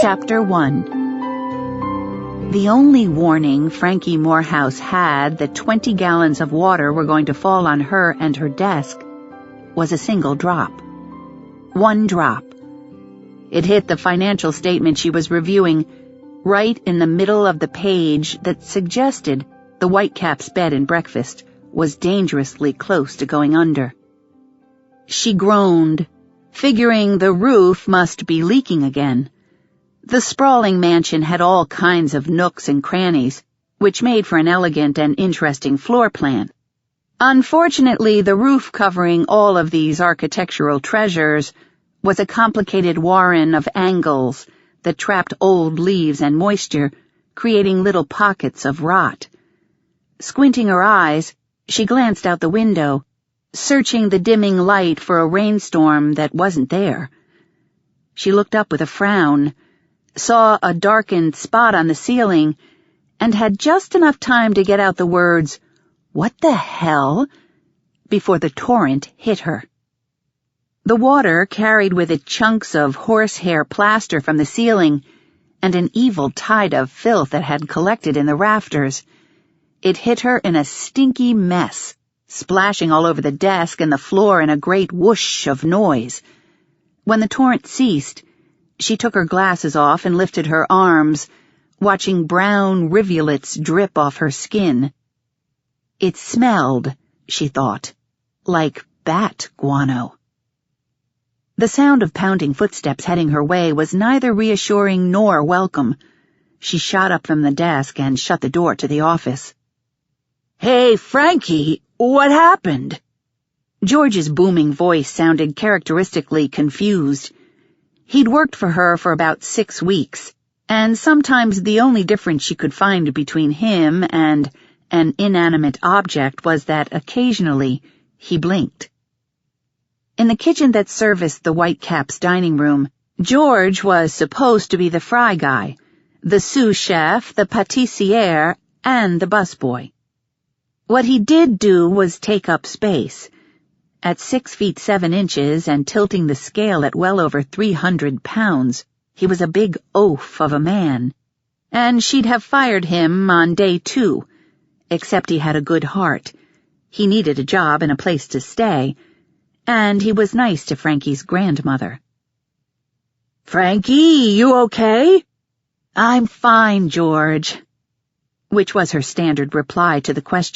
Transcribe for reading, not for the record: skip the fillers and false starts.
Chapter 1. The only warning Frankie Moorehouse had that 20 gallons of water were going to fall on her and her desk was a single drop. One drop. It hit the financial statement she was reviewing right in the middle of the page that suggested the Whitecap's bed and breakfast was dangerously close to going under. She groaned, figuring the roof must be leaking again. The sprawling mansion had all kinds of nooks and crannies, which made for an elegant and interesting floor plan. Unfortunately, the roof covering all of these architectural treasures was a complicated warren of angles that trapped old leaves and moisture, creating little pockets of rot. Squinting her eyes, she glanced out the window, searching the dimming light for a rainstorm that wasn't there. She looked up with a frown, saw a darkened spot on the ceiling, and had just enough time to get out the words, "What the hell?" before the torrent hit her. The water carried with it chunks of horsehair plaster from the ceiling and an evil tide of filth that had collected in the rafters. It hit her in a stinky mess, splashing all over the desk and the floor in a great whoosh of noise. When the torrent ceased, she took her glasses off and lifted her arms, watching brown rivulets drip off her skin. It smelled, she thought, like bat guano. The sound of pounding footsteps heading her way was neither reassuring nor welcome. She shot up from the desk and shut the door to the office. "Hey, Frankie, what happened?" George's booming voice sounded characteristically confused. He'd worked for her for about 6 weeks, and sometimes the only difference she could find between him and an inanimate object was that occasionally he blinked. In the kitchen that serviced the Whitecap's dining room, George was supposed to be the fry guy, the sous chef, the pâtissière, and the busboy. What he did do was take up space. At 6 feet 7 inches and tilting the scale at well over 300 pounds, he was a big oaf of a man, and she'd have fired him on day 2, except he had a good heart. He needed a job and a place to stay, and he was nice to Frankie's grandmother. "Frankie, you okay?" "I'm fine, George," which was her standard reply to the question.